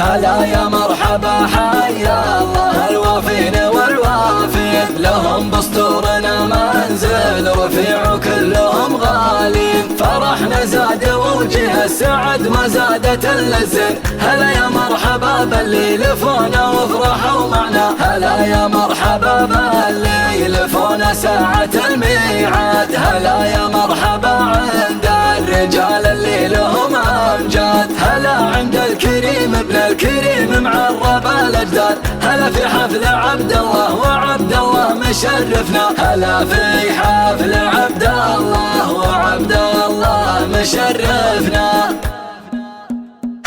هلا يا مرحبا حيا الله الوافين والوافين، لهم بسطورنا منزل رفيع وكلهم غالين، فرحنا زاد وجه السعد ما زادت الا الزين. هلا يا مرحبا باللي لفونا وافرحوا معنا، هلا يا مرحبا باللي لفونا ساعة الميعاد، هلا يا مرحبا عند الرجال اللي لهم امجاد، هلا عند الكريم ابن الكريم معرب الاجداد، هلا في حفل عبد الله وعبد الله مشرفنا، هلا في حفل عبد الله وعبد الله مشرفنا.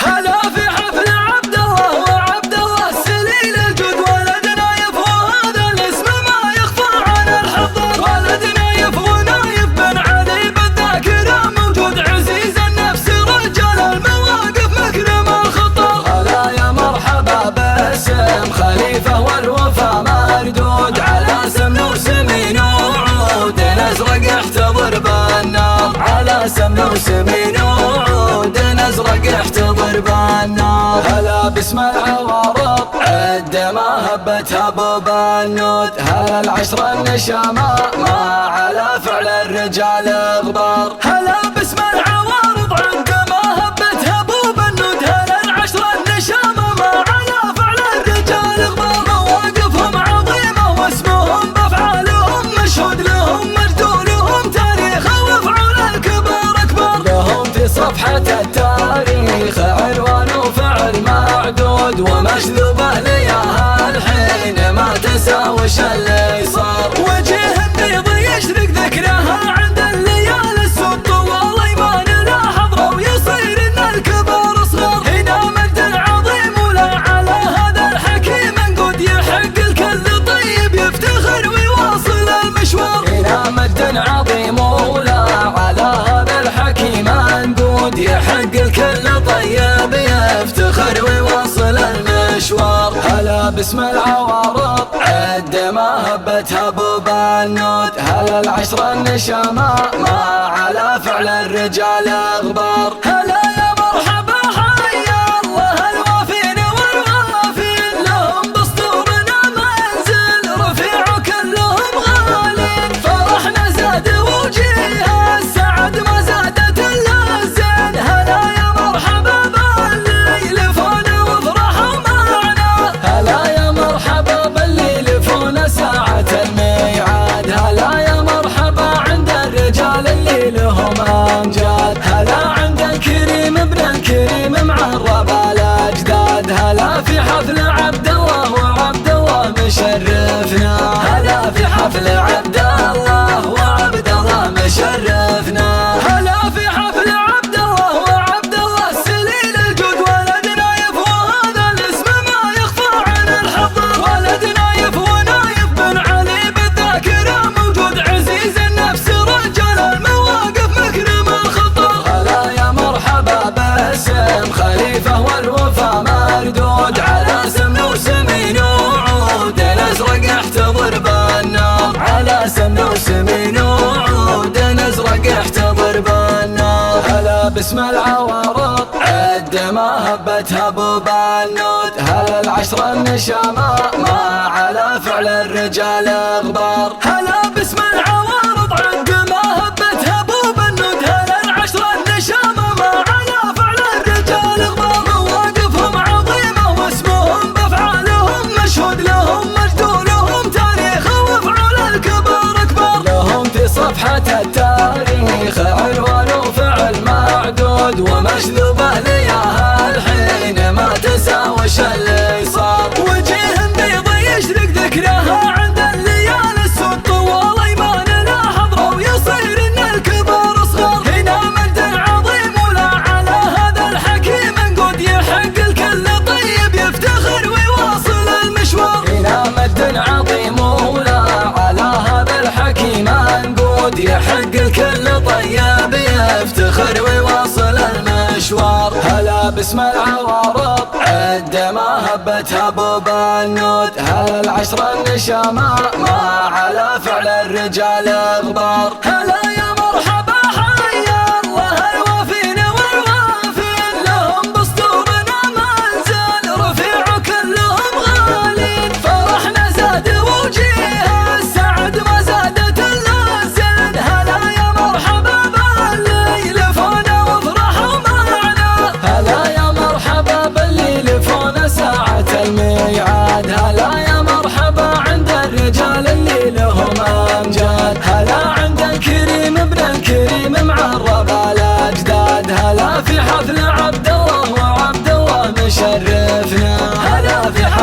هلا في حفل عبد الله وعبد الله سليل الجود، ولدنا يفو هذا الاسم ما يخفى عن الحضر، ولدنا يفو نايف بن علي بالذاكرة موجود، عزيز النفس رجال المواقف مكرم الخطر. هلا يا مرحبا باسم خليفة والوفا مردود، على سمن وسمين وعود نزرق احتضر بالنار، على سمن وسمين وعود نزرق احتضر بالنار. هلا باسم العوارض عد ما هبتها ابو بنود، هلا العشرة النشامة ما على فعل الرجال غبار، هلا باسم العوارض عد ما هبتها ابو بنود، هلا العشرة النشامة ما على فعل الرجال غبار، مواقفهم عظيمة واسمهم بافعالهم مشهود، لهم مجد ولهم تاريخ وافعال الكبار اكبر، لهم في صفحة التاريخ عنوان وفعل معدود، ومجذوبة لياها الحين ما تساوش اللي صار، وجه بيض يشرق ذكرها عند الليالي السود، طوال ايمان لا حضره ويصير ان الكبار صغار، هنا مجد عظيم ولا على هذا الحكيم نقود، يحق الكل طيب يفتخر ويواصل المشوار، هنا مجد عظيم ولا على هذا الحكيم نقود، يحق الكل طيب يفتخر ويواصل المشوار. هلا باسم العوارض عد ما هبتها ابو بنود، هلا العشرة النشامة ما على فعل الرجال غبار، هلا يا مرحبا حيا الله الوافين والوافين، لهم بسطورنا منزل رفيع وكلهم غالين، فرحنا زاد وجيه السعد ما زادت الا الزين. هلا يا مرحبا باللي لفونا وافرحوا معنا، هلا يا مرحبا باللي لفونا ساعة الميعاد، هلا يا مرحبا عند الرجال اللي لهم امجاد، هلا عند الكريم ابن الكريم معرب الاجداد، هلا في حفل عبد الله وعبد الله مشرفنا، هلا في حفل عبد الله وعبد الله مشرفنا، هلا في حفل عبد الله وعبد الله سليل الجود، ولدنا يفو هذا الاسم ما يخفى عن الحضر، ولدنا يفو نايف بن علي بالذاكرة موجود، عزيز النفس رجال المواقف مكرم الخطر. هلا يا مرحبا باسم خليفة والوفا مردود، على سمن وسمين وعود نزرق احتضر بالنار، على سمن وسمين وعود نزرق احتضر بالنار. هلا باسم العوارض عد ما هبتها ابو بنود، هلا العشرة النشامة ما على فعل الرجال غبار، هلا باسم العوارض عد ما هبتها ابو بنود، هلا العشرة النشامة ما على فعل الرجال غبار، مواقفهم عظيمة واسمهم بافعالهم مشهود، لهم مجد ولهم تاريخ وافعال الكبار اكبر، لهم في صفحة التاريخ عنوان وفعل معدود، ومجذوبة لياها الحين ما تساوش اللي صار، وجه بيض يشرق ذكرها عند الليالي السود، طوال ايمان لا حضره ويصير ان الكبار صغار، هنا مجد عظيم ولا على هذا الحكيم نقود، يحق الكل طيب يفتخر ويواصل المشوار، هنا مجد عظيم ولا على هذا الحكيم نقود، يحق الكل طيب يفتخر ويواصل المشوار. هلا باسم العوارض عد ما هبتها ابو بنود، هلا العشرة النشامة ما على فعل الرجال غبار، هلا يا مرحبا حيا الله الوافين والوافين، لهم بسطورنا منزل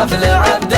حفل عبد